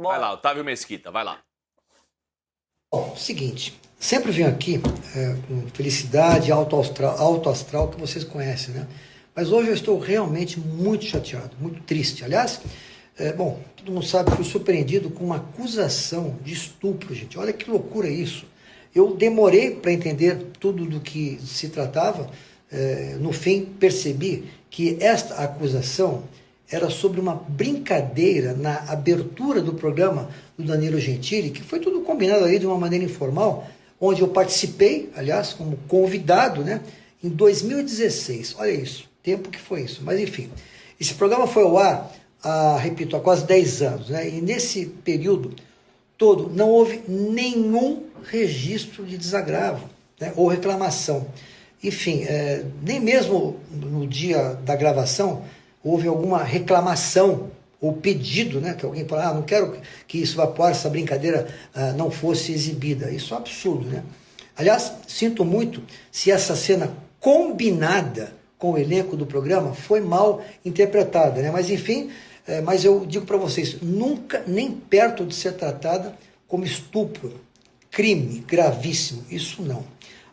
Vai lá, Otávio Mesquita, vai lá. Bom, seguinte, sempre venho aqui com felicidade, alto astral, que vocês conhecem, né? Mas hoje eu estou realmente muito chateado, muito triste. Aliás, bom, todo mundo sabe que fui surpreendido com uma acusação de estupro, gente. Olha que loucura isso. Eu demorei para entender tudo do que se tratava. No fim, percebi que esta acusação era sobre uma brincadeira na abertura do programa do Danilo Gentili, que foi tudo combinado aí de uma maneira informal, onde eu participei, aliás, como convidado, né, em 2016. Olha isso, tempo que foi isso. Mas, enfim, esse programa foi ao ar, repito, há quase 10 anos, né, e nesse período todo não houve nenhum registro de desagravo, né, ou reclamação. Enfim, nem mesmo no dia da gravação houve alguma reclamação ou pedido, né, que alguém fala, não quero que isso vá para essa brincadeira não fosse exibida. Isso é um absurdo, né? Aliás, sinto muito se essa cena combinada com o elenco do programa foi mal interpretada, né? Mas enfim, mas eu digo para vocês, nunca nem perto de ser tratada como estupro, crime gravíssimo, isso não.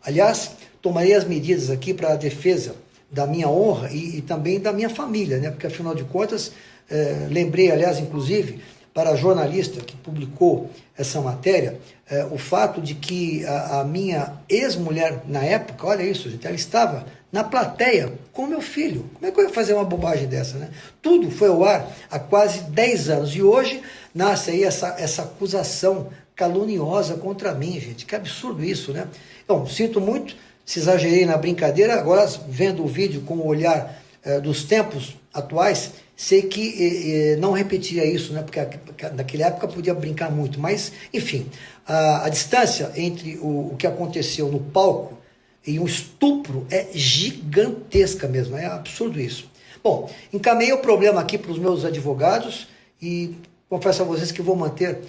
Aliás, tomarei as medidas aqui para a defesa da minha honra e também da minha família, né? Porque afinal de contas, lembrei, aliás, inclusive, para a jornalista que publicou essa matéria, o fato de que a minha ex-mulher, na época, olha isso, gente, ela estava na plateia com meu filho. Como é que eu ia fazer uma bobagem dessa, né? Tudo foi ao ar há quase 10 anos e hoje nasce aí essa acusação caluniosa contra mim, gente. Que absurdo isso, né? Então, sinto muito se exagerei na brincadeira, agora vendo o vídeo com o olhar dos tempos atuais, sei que não repetia isso, né? Porque naquela época podia brincar muito, mas enfim, a distância entre o que aconteceu no palco e um estupro é gigantesca mesmo, é absurdo isso. Bom, encaminhei o problema aqui para os meus advogados e confesso a vocês que vou manter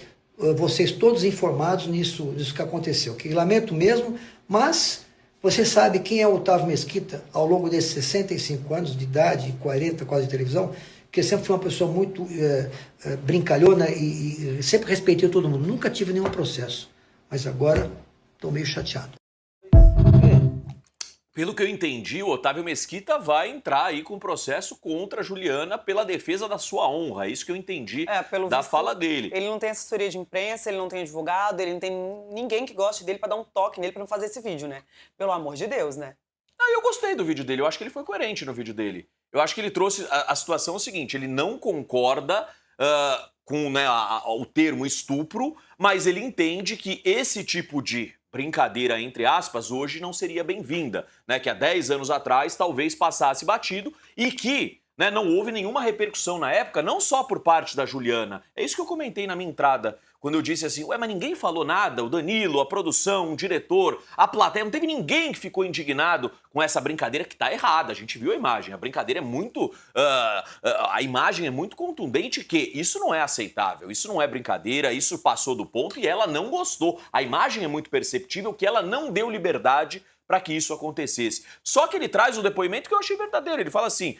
vocês todos informados nisso que aconteceu, que lamento mesmo, mas você sabe quem é o Otávio Mesquita ao longo desses 65 anos de idade, 40 quase de televisão, porque sempre fui uma pessoa muito brincalhona e sempre respeitei todo mundo, nunca tive nenhum processo, mas agora estou meio chateado. Pelo que eu entendi, o Otávio Mesquita vai entrar aí com um processo contra a Juliana pela defesa da sua honra. É isso que eu entendi da fala dele. Ele não tem assessoria de imprensa, ele não tem advogado, ele não tem ninguém que goste dele pra dar um toque nele pra não fazer esse vídeo, né? Pelo amor de Deus, né? Eu gostei do vídeo dele, eu acho que ele foi coerente no vídeo dele. Eu acho que ele trouxe a situação o seguinte, ele não concorda com o termo estupro, mas ele entende que esse tipo de brincadeira, entre aspas, hoje não seria bem-vinda, né? Que há 10 anos atrás talvez passasse batido e que não houve nenhuma repercussão na época, não só por parte da Juliana. É isso que eu comentei na minha entrada, quando eu disse assim, mas ninguém falou nada, o Danilo, a produção, o diretor, a plateia, não teve ninguém que ficou indignado com essa brincadeira que tá errada. A gente viu a imagem, a brincadeira é muito... a imagem é muito contundente que isso não é aceitável, isso não é brincadeira, isso passou do ponto e ela não gostou. A imagem é muito perceptível que ela não deu liberdade para que isso acontecesse. Só que ele traz um depoimento que eu achei verdadeiro. Ele fala assim,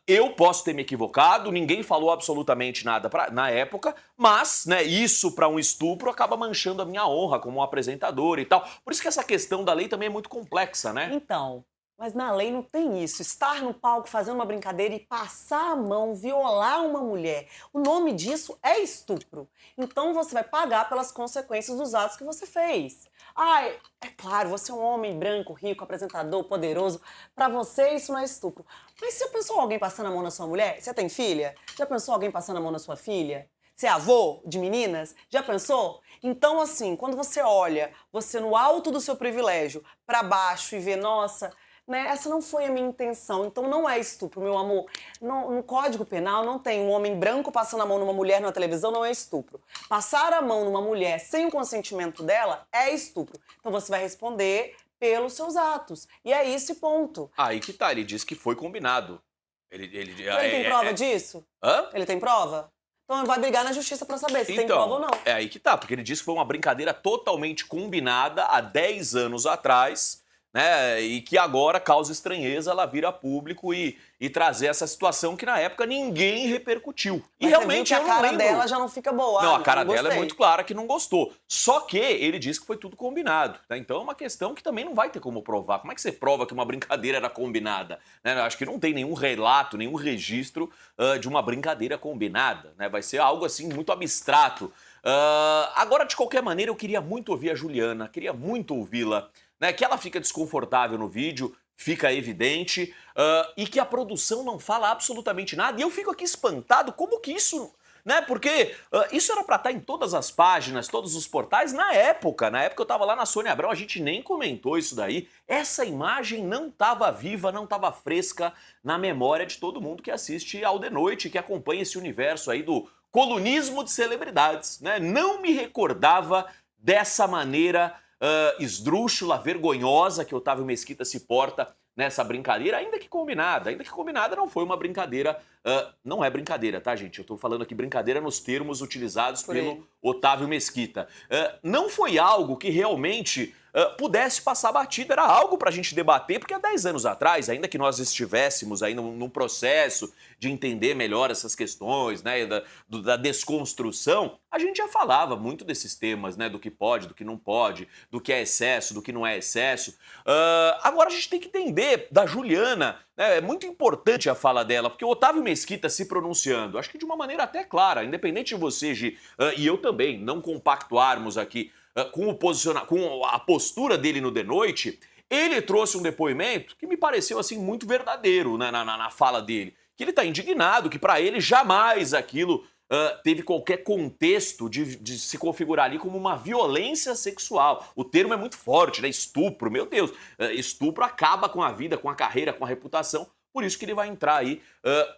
eu posso ter me equivocado, ninguém falou absolutamente nada na época, mas isso para um estupro acaba manchando a minha honra como um apresentador e tal. Por isso que essa questão da lei também é muito complexa, né? Então, mas na lei não tem isso. Estar no palco fazendo uma brincadeira e passar a mão, violar uma mulher. O nome disso é estupro. Então você vai pagar pelas consequências dos atos que você fez. Ai, é claro, você é um homem branco, rico, apresentador, poderoso. Pra você isso não é estupro. Mas você já pensou alguém passando a mão na sua mulher? Você tem filha? Já pensou alguém passando a mão na sua filha? Você é avô de meninas? Já pensou? Então, assim, quando você olha, você no alto do seu privilégio, pra baixo e vê, nossa... Essa não foi a minha intenção, então não é estupro, meu amor. No Código Penal não tem um homem branco passando a mão numa mulher na televisão, não é estupro. Passar a mão numa mulher sem o consentimento dela é estupro. Então você vai responder pelos seus atos. E é esse ponto. Aí que tá, ele disse que foi combinado. Ele tem prova disso? Hã? Ele tem prova? Então ele vai brigar na justiça pra saber se tem prova ou não. É aí que tá, porque ele disse que foi uma brincadeira totalmente combinada há 10 anos atrás, né? E que agora causa estranheza ela vir a público e trazer essa situação que na época ninguém repercutiu. E Mas realmente você viu que eu a não cara lembro. dela já não fica boa. Não, a cara não dela é gostei. muito clara que não gostou. Só que ele disse que foi tudo combinado, né? Então é uma questão que também não vai ter como provar. Como é que você prova que uma brincadeira era combinada? Né? Eu acho que não tem nenhum relato, nenhum registro de uma brincadeira combinada, né? Vai ser algo assim muito abstrato. Agora, de qualquer maneira, eu queria muito ouvir a Juliana, queria muito ouvi-la, né? Que ela fica desconfortável no vídeo, fica evidente, e que a produção não fala absolutamente nada. E eu fico aqui espantado como que isso, né? Porque isso era pra estar em todas as páginas, todos os portais na época. Na época eu tava lá na Sônia Abrão, a gente nem comentou isso daí. Essa imagem não tava viva, não tava fresca na memória de todo mundo que assiste ao De Noite, que acompanha esse universo aí do colunismo de celebridades, né? Não me recordava dessa maneira esdrúxula, vergonhosa que Otávio Mesquita se porta nessa brincadeira, ainda que combinada não foi uma brincadeira, não é brincadeira, tá, gente? Eu tô falando aqui brincadeira nos termos utilizados pelo Otávio Mesquita. Não foi algo que realmente pudesse passar batida, era algo pra gente debater, porque há 10 anos atrás, ainda que nós estivéssemos aí num processo de entender melhor essas questões, né, da desconstrução, a gente já falava muito desses temas, né, do que pode, do que não pode, do que é excesso, do que não é excesso. Agora a gente tem que entender da Juliana, né, é muito importante a fala dela, porque o Otávio Mesquita se pronunciando, acho que de uma maneira até clara, independente de você, Gi, e eu também, não compactuarmos aqui com a postura dele no De Noite, ele trouxe um depoimento que me pareceu assim muito verdadeiro, né, na fala dele. Que ele está indignado, que para ele jamais aquilo teve qualquer contexto de se configurar ali como uma violência sexual. O termo é muito forte, né? Estupro, meu Deus. Estupro acaba com a vida, com a carreira, com a reputação. Por isso que ele vai entrar aí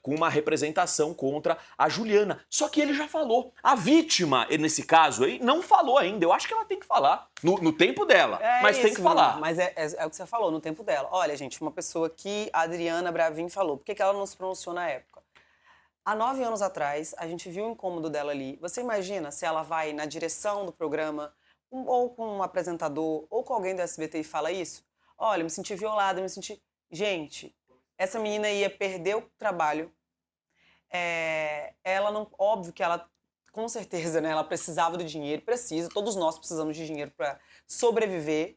com uma representação contra a Juliana. Só que ele já falou. A vítima, nesse caso aí, não falou ainda. Eu acho que ela tem que falar. No tempo dela. Mas tem que falar. Mas é o que você falou, no tempo dela. Olha, gente, uma pessoa que a Adriana Bravin falou. Por que ela não se pronunciou na época? Há 9 anos atrás, a gente viu o incômodo dela ali. Você imagina se ela vai na direção do programa, ou com um apresentador, ou com alguém do SBT e fala isso? Olha, me senti violada, me senti... Gente... Essa menina ia perder o trabalho. Ela não, óbvio que ela, com certeza, né? Ela precisava do dinheiro, precisa. Todos nós precisamos de dinheiro para sobreviver.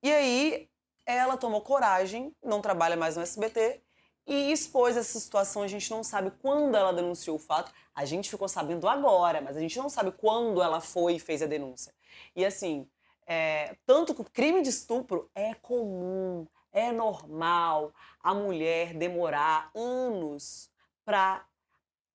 E aí ela tomou coragem, não trabalha mais no SBT e expôs essa situação. A gente não sabe quando ela denunciou o fato. A gente ficou sabendo agora, mas a gente não sabe quando ela foi e fez a denúncia. E assim, tanto que o crime de estupro é comum. É normal a mulher demorar anos para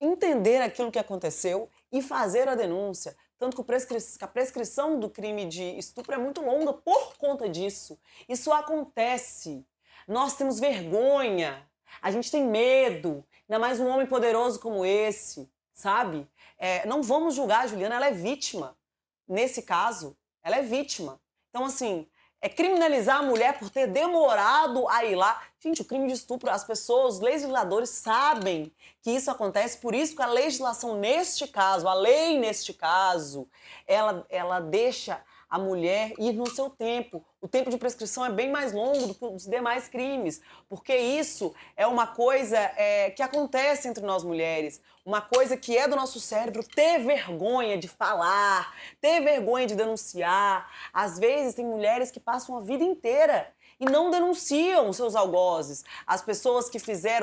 entender aquilo que aconteceu e fazer a denúncia. Tanto que a prescrição do crime de estupro é muito longa por conta disso. Isso acontece. Nós temos vergonha, a gente tem medo, ainda mais um homem poderoso como esse, sabe? Não vamos julgar a Juliana, ela é vítima. Nesse caso, ela é vítima. Então, assim... criminalizar a mulher por ter demorado a ir lá. Gente, o crime de estupro, as pessoas, os legisladores sabem que isso acontece, por isso que a legislação neste caso, a lei neste caso, ela deixa a mulher ir no seu tempo. O tempo de prescrição é bem mais longo do que os demais crimes, porque isso é uma coisa que acontece entre nós mulheres, uma coisa que é do nosso cérebro ter vergonha de falar, ter vergonha de denunciar. Às vezes tem mulheres que passam a vida inteira e não denunciam os seus algozes, as pessoas que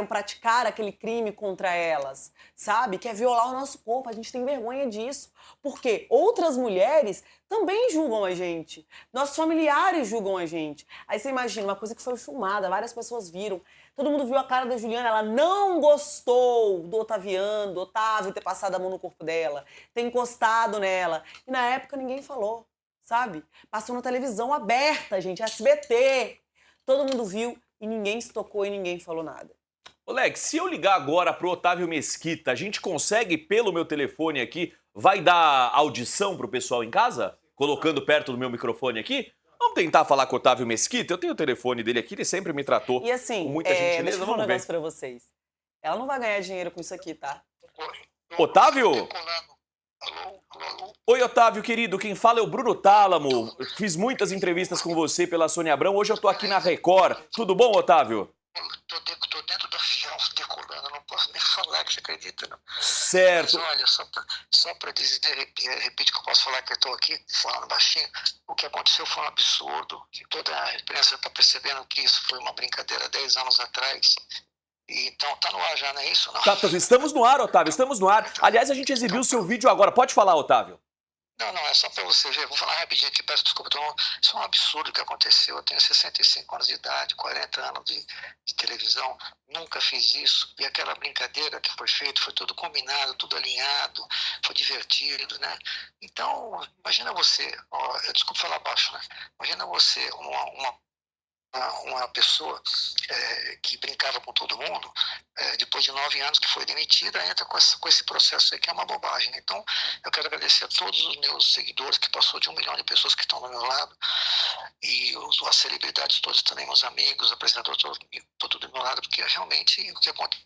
praticar aquele crime contra elas, sabe? Que é violar o nosso corpo, a gente tem vergonha disso, porque outras mulheres também julgam a gente, nossos familiares julgam a gente. Aí você imagina, uma coisa que foi filmada, várias pessoas viram, todo mundo viu a cara da Juliana, ela não gostou do Otávio ter passado a mão no corpo dela, ter encostado nela, e na época ninguém falou, sabe? Passou na televisão aberta, gente, SBT, todo mundo viu e ninguém se tocou e ninguém falou nada. Oleg, se eu ligar agora pro Otávio Mesquita, a gente consegue, pelo meu telefone aqui, vai dar audição pro pessoal em casa? Colocando perto do meu microfone aqui? Vamos tentar falar com o Otávio Mesquita? Eu tenho o telefone dele aqui, ele sempre me tratou E assim, com muita gentileza. deixa eu falar um Vamos ver. negócio pra vocês. Ela não vai ganhar dinheiro com isso aqui, tá? Otávio? Alô, alô, alô. Oi, Otávio, querido, quem fala é o Bruno Tálamo. Eu fiz muitas entrevistas com você pela Sônia Abrão, hoje eu tô aqui na Record. Tudo bom, Otávio? Tô dentro do avião decolando, eu não posso nem falar, que você acredita, não. Mas Certo. olha, só pra dizer, repite que eu posso falar que eu tô aqui falando baixinho, o que aconteceu foi um absurdo, que toda a imprensa tá percebendo que isso foi uma brincadeira 10 anos atrás, e então tá no ar já, não é isso, não? Estamos no ar, Otávio, estamos no ar. Aliás, a gente exibiu o seu vídeo agora. Pode falar, Otávio. Não, é só para você ver. Vou falar rapidinho aqui, peço desculpa. Então, isso é um absurdo que aconteceu. Eu tenho 65 anos de idade, 40 anos de televisão, nunca fiz isso. E aquela brincadeira que foi feita, foi tudo combinado, tudo alinhado, foi divertido, né? Então, imagina você, ó, desculpa falar baixo, né? Imagina você, uma pessoa que brincava com todo mundo, depois de 9 anos que foi demitida, entra com esse processo aí que é uma bobagem. Então, eu quero agradecer a todos os meus seguidores, que passou de 1 milhão de pessoas que estão do meu lado, e as celebridades todas também, meus amigos, apresentadores, todo do meu lado, porque realmente o que acontece,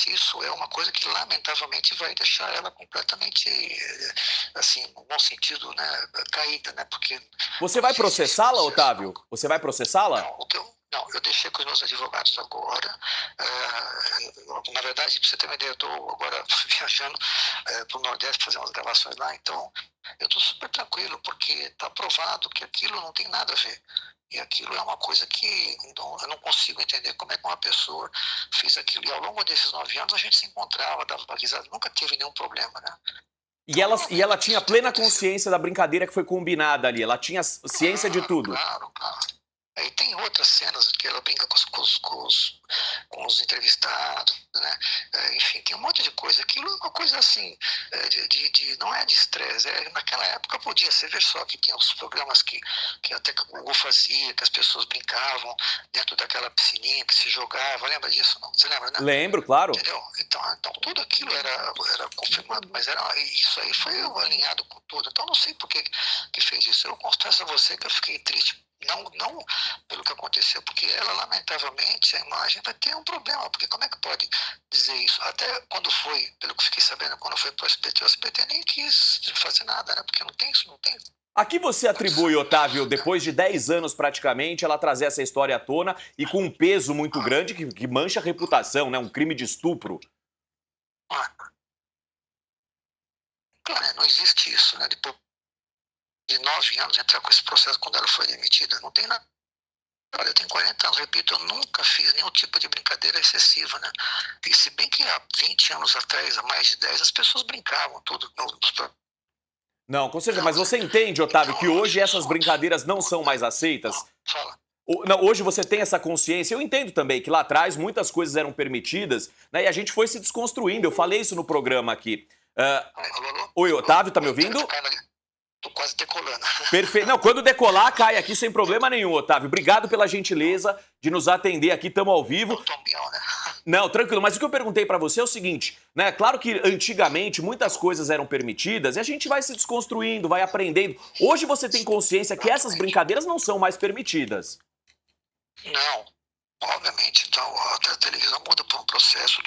isso é uma coisa que lamentavelmente vai deixar ela completamente, assim, no bom sentido, né, caída, né, porque... Você vai processá-la, Otávio? Você vai processá-la? Não, eu deixei com os meus advogados agora. Na verdade, para você ter uma ideia, eu estou agora viajando para o Nordeste fazer umas gravações lá, então eu estou super tranquilo, porque está provado que aquilo não tem nada a ver. E aquilo é uma coisa que eu não consigo entender como é que uma pessoa fez aquilo. E ao longo desses 9 anos a gente se encontrava, dava risada, nunca teve nenhum problema, né? E ela tinha plena consciência da brincadeira que foi combinada ali. Ela tinha ciência de tudo. Claro. E tem outras cenas que ela brinca com os entrevistados, né? Enfim, tem um monte de coisa. Aquilo é uma coisa assim, não é de estresse. Naquela época podia ser, ver só que tinha os programas que até que o Google fazia, que as pessoas brincavam dentro daquela piscininha que se jogava. Lembra disso? Não? Você lembra, né? Lembro, claro. Entendeu? Então tudo aquilo era confirmado, mas isso aí foi alinhado com tudo. Então não sei por que fez isso. Eu confesso a você que eu fiquei triste. Não pelo que aconteceu, porque ela, lamentavelmente, a imagem vai ter um problema, porque como é que pode dizer isso? Até quando foi, pelo que fiquei sabendo, quando foi para o SBT nem quis fazer nada, né? Porque não tem isso, não tem. A que você atribui, Otávio, depois de 10 anos praticamente, ela trazer essa história à tona e com um peso muito grande que mancha a reputação, né? Um crime de estupro. Claro, não existe isso, né? Depois de 9 anos entrar com esse processo quando ela foi demitida, não tem nada. Olha, eu tenho 40 anos, repito, eu nunca fiz nenhum tipo de brincadeira excessiva, né? E se bem que há 20 anos atrás, há mais de 10, as pessoas brincavam tudo. Não, com certeza, mas você entende, Otávio, que hoje essas brincadeiras não são mais aceitas? Fala. Não, hoje você tem essa consciência. Eu entendo também que lá atrás muitas coisas eram permitidas, né? E a gente foi se desconstruindo. Eu falei isso no programa aqui. Alô? Oi, Otávio, tá me ouvindo? Tô quase decolando. Perfeito. Não, quando decolar, cai aqui sem problema nenhum, Otávio. Obrigado pela gentileza de nos atender aqui, estamos ao vivo. Né? Não, tranquilo, mas o que eu perguntei pra você é o seguinte, né? Claro que antigamente muitas coisas eram permitidas e a gente vai se desconstruindo, vai aprendendo. Hoje você tem consciência que essas brincadeiras não são mais permitidas. Não, obviamente. Então, a televisão muda por um processo,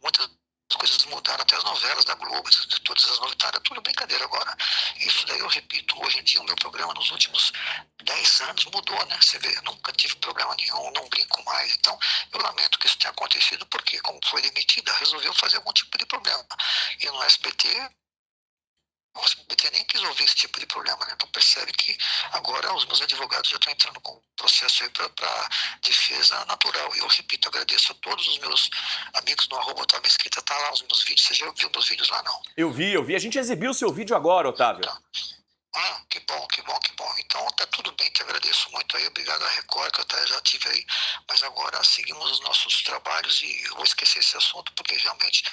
muitas coisas mudaram, até as novelas da Globo, todas as novidades, tudo brincadeira. Agora, isso daí eu repito, hoje em dia o meu programa nos últimos 10 anos mudou, né? Você vê, eu nunca tive problema nenhum, não brinco mais. Então, eu lamento que isso tenha acontecido, porque como foi demitida, resolveu fazer algum tipo de problema. E no SBT, o SBT nem quis ouvir esse tipo de problema, né? Então percebe que agora os meus advogados já estão entrando com um processo aí para defesa natural. E eu repito, agradeço a todos os meus amigos no @Otávio Mesquita, tá lá os meus vídeos. Você já viu meus vídeos lá, não? Eu vi. A gente exibiu o seu vídeo agora, Otávio. Tá. Que bom. Então tá tudo bem, te agradeço muito aí, obrigado à Record, que eu até já tive aí, mas agora seguimos os nossos trabalhos e eu vou esquecer esse assunto, porque realmente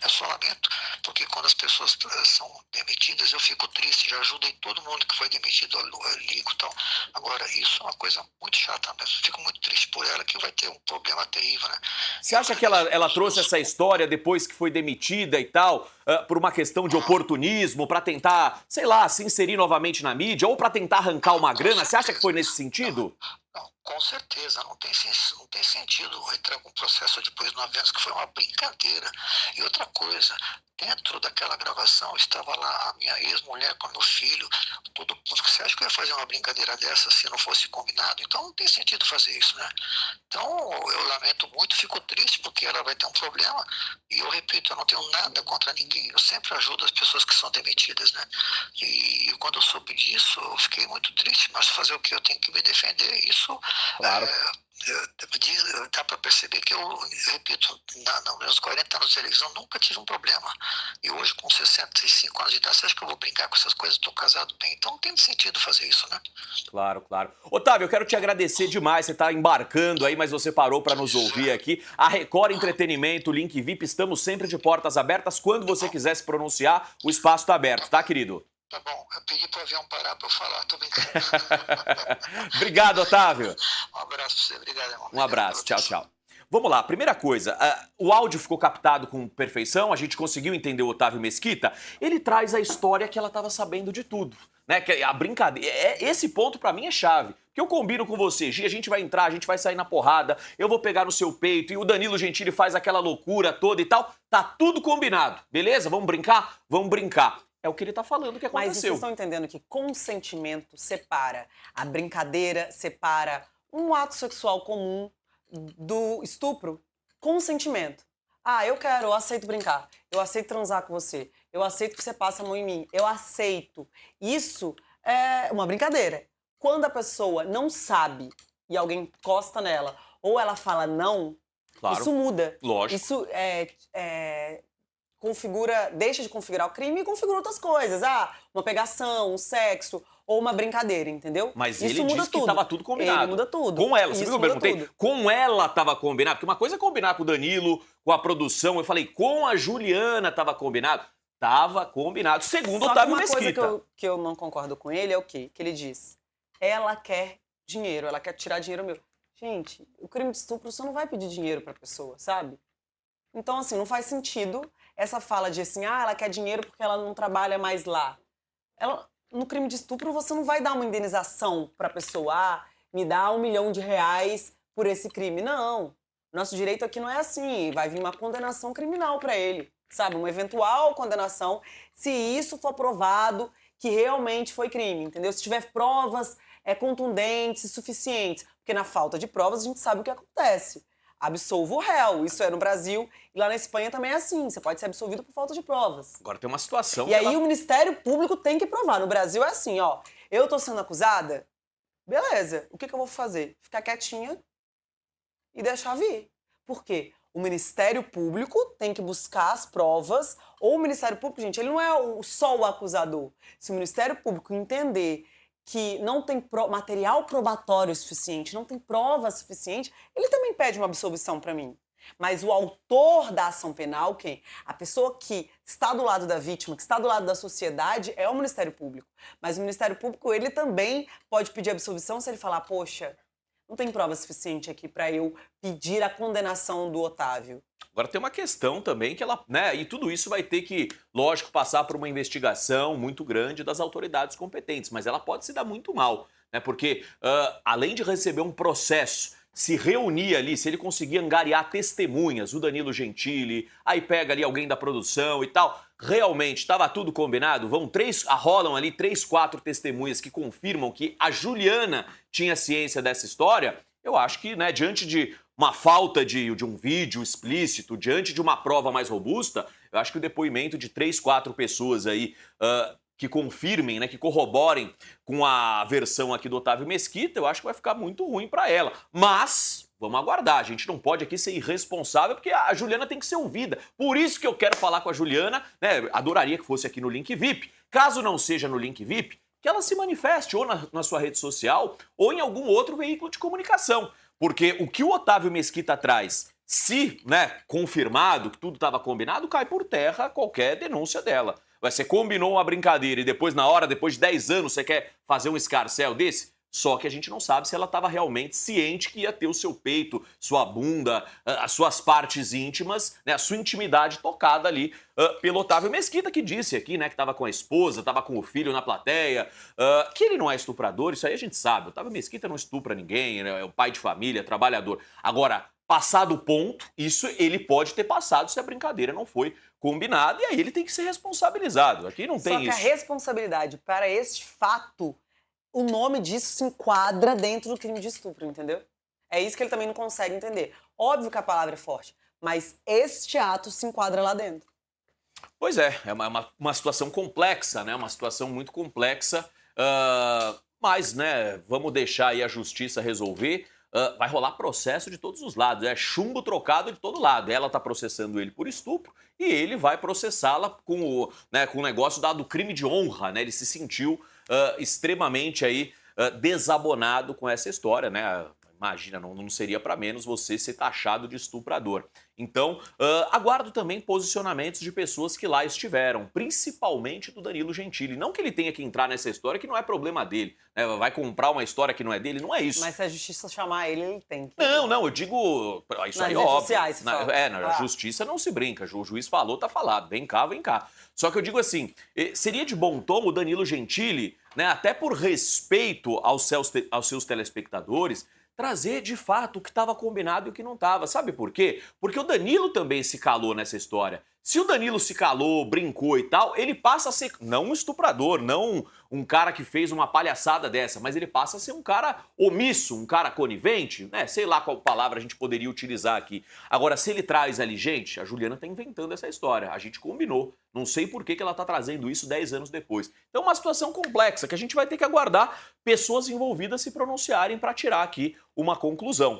eu só lamento, porque quando as pessoas são demitidas, eu fico triste, já ajudei todo mundo que foi demitido, eu ligo e tal. Agora, isso é uma coisa muito chata mesmo, eu fico muito triste por ela, que vai ter um problema terrível, né? Você acha que ela trouxe essa história depois que foi demitida e tal, por uma questão de oportunismo, pra tentar, sei lá, se inserir novamente na mídia, ou pra tentar arrancar uma grana? Você acha que foi nesse sentido? Não, Com certeza, não tem sentido entrar com um processo depois de 9 anos, que foi uma brincadeira. E outra coisa, dentro daquela gravação estava lá a minha ex-mulher com meu filho, todo mundo. Você acha que eu ia fazer uma brincadeira dessa se não fosse combinado? Então não tem sentido fazer isso, né? Então eu lamento muito, fico triste porque ela vai ter um problema. E eu repito, eu não tenho nada contra ninguém, eu sempre ajudo as pessoas que são demitidas, né? E quando eu soube disso, eu fiquei muito triste, mas fazer o que? Eu tenho que me defender. Isso Claro. dá para perceber que eu repito, nos meus 40 anos de televisão nunca tive um problema. E hoje, com 65 anos de idade, você acha que eu vou brincar com essas coisas? Estou casado bem, então não tem sentido fazer isso, né? Claro, claro. Otávio, eu quero te agradecer demais. Você está embarcando aí, mas você parou para nos ouvir aqui. A Record Entretenimento, Link VIP, estamos sempre de portas abertas. Quando você quiser se pronunciar, o espaço está aberto, tá, querido? Tá bom, eu pedi para o avião parar para eu falar, tô brincando. Obrigado, Otávio. Um abraço para você, obrigado, irmão. Um abraço, tchau, tchau. Vamos lá, primeira coisa, o áudio ficou captado com perfeição, a gente conseguiu entender o Otávio Mesquita, ele traz a história que ela estava sabendo de tudo, né? Que a brincadeira, esse ponto pra mim é chave. Que eu combino com você, Gi, a gente vai entrar, a gente vai sair na porrada, eu vou pegar no seu peito e o Danilo Gentili faz aquela loucura toda e tal, tá tudo combinado, beleza? Vamos brincar? Vamos brincar. É o que ele tá falando que Mas aconteceu. vocês estão entendendo que consentimento separa a brincadeira, separa um ato sexual comum do estupro? Consentimento. Ah, eu aceito brincar, eu aceito transar com você, eu aceito que você passe a mão em mim, eu aceito. Isso é uma brincadeira. Quando a pessoa não sabe e alguém encosta nela, ou ela fala não, Claro. isso muda. Lógico. Isso deixa de configurar o crime e configura outras coisas. Ah, uma pegação, um sexo ou uma brincadeira, entendeu? Mas isso ele muda disse que tudo. tava tudo combinado. Ele muda tudo. Com ela, você Isso viu que eu muda perguntei? tudo. Com ela tava combinado? Porque uma coisa é combinar com o Danilo, com a produção. Eu falei, com a Juliana tava combinado? Tava combinado. Segundo Só que Otávio uma Mesquita. coisa que eu não concordo com ele é o quê? Que ele diz, ela quer dinheiro, ela quer tirar dinheiro meu. Gente, o crime de estupro, você não vai pedir dinheiro pra pessoa, sabe? Então, assim, não faz sentido essa fala de assim, ah, ela quer dinheiro porque ela não trabalha mais lá. No crime de estupro, você não vai dar uma indenização pra pessoa, ah, me dá R$1 milhão por esse crime. Não. Nosso direito aqui não é assim. Vai vir uma condenação criminal pra ele, sabe? Uma eventual condenação, se isso for provado que realmente foi crime, entendeu? Se tiver provas contundentes e suficientes. Porque na falta de provas, a gente sabe o que acontece. Absolvo o réu. Isso é no Brasil. E lá na Espanha também é assim. Você pode ser absolvido por falta de provas. Agora tem uma situação E que aí ela... o Ministério Público tem que provar. No Brasil é assim, ó. Eu tô sendo acusada, beleza. O que eu vou fazer? Ficar quietinha e deixar vir. Por quê? O Ministério Público tem que buscar as provas. Ou o Ministério Público, gente, ele não é só o acusador. Se o Ministério Público entender que não tem material probatório suficiente, não tem prova suficiente, ele também pede uma absolvição para mim. Mas o autor da ação penal, quem? A pessoa que está do lado da vítima, que está do lado da sociedade, é o Ministério Público. Mas o Ministério Público, ele também pode pedir absolvição se ele falar, poxa, não tem prova suficiente aqui para eu pedir a condenação do Otávio. Agora tem uma questão também que ela, né, e tudo isso vai ter que, lógico, passar por uma investigação muito grande das autoridades competentes, mas ela pode se dar muito mal, né, porque além de receber um processo, se reunir ali, se ele conseguir angariar testemunhas, o Danilo Gentili, aí pega ali alguém da produção e tal, realmente estava tudo combinado, rolam ali 3, 4 testemunhas que confirmam que a Juliana tinha ciência dessa história. Eu acho que, né, diante de uma falta de um vídeo explícito, diante de uma prova mais robusta, eu acho que o depoimento de 3, 4 pessoas aí que confirmem, né, que corroborem com a versão aqui do Otávio Mesquita, eu acho que vai ficar muito ruim para ela. Mas vamos aguardar, a gente não pode aqui ser irresponsável, porque a Juliana tem que ser ouvida. Por isso que eu quero falar com a Juliana, né, adoraria que fosse aqui no Link VIP. Caso não seja no Link VIP, que ela se manifeste ou na sua rede social ou em algum outro veículo de comunicação. Porque o que o Otávio Mesquita traz, se, né, confirmado que tudo estava combinado, cai por terra qualquer denúncia dela. Você combinou uma brincadeira e depois, depois de 10 anos, você quer fazer um escarcéu desse? Só que a gente não sabe se ela estava realmente ciente que ia ter o seu peito, sua bunda, as suas partes íntimas, né, a sua intimidade tocada ali pelo Otávio Mesquita, que disse aqui, né, que estava com a esposa, estava com o filho na plateia, que ele não é estuprador, isso aí a gente sabe. O Otávio Mesquita não estupra ninguém, né, é o pai de família, trabalhador. Agora, passado o ponto, isso ele pode ter passado se a brincadeira não foi combinada, e aí ele tem que ser responsabilizado. Aqui não tem Só que isso. a responsabilidade para este fato, o nome disso se enquadra dentro do crime de estupro, entendeu? É isso que ele também não consegue entender. Óbvio que a palavra é forte, mas este ato se enquadra lá dentro. Pois é uma situação complexa, né? Uma situação muito complexa, mas, né, vamos deixar aí a justiça resolver. Vai rolar processo de todos os lados, é chumbo trocado de todo lado. Ela tá processando ele por estupro e ele vai processá-la com o negócio do crime de honra, né? Ele se sentiu extremamente aí desabonado com essa história, né? Imagina, não seria para menos você ser taxado de estuprador. Então, aguardo também posicionamentos de pessoas que lá estiveram, principalmente do Danilo Gentili. Não que ele tenha que entrar nessa história, que não é problema dele, né? Vai comprar uma história que não é dele, não é isso. Mas se a justiça chamar ele, ele tem que... Não, eu digo... Isso Nas aí é redes óbvio. sociais, você fala. Na justiça não se brinca. O juiz falou, tá falado. Vem cá, vem cá. Só que eu digo assim, seria de bom tom o Danilo Gentili, né, até por respeito aos seus telespectadores, trazer de fato o que estava combinado e o que não estava. Sabe por quê? Porque o Danilo também se calou nessa história. Se o Danilo se calou, brincou e tal, ele passa a ser não um estuprador, não um cara que fez uma palhaçada dessa, mas ele passa a ser um cara omisso, um cara conivente, né? Sei lá qual palavra a gente poderia utilizar aqui. Agora, se ele traz ali, gente, a Juliana tá inventando essa história, a gente combinou. Não sei por que ela tá trazendo isso 10 anos depois. Então, uma situação complexa que a gente vai ter que aguardar pessoas envolvidas se pronunciarem para tirar aqui uma conclusão.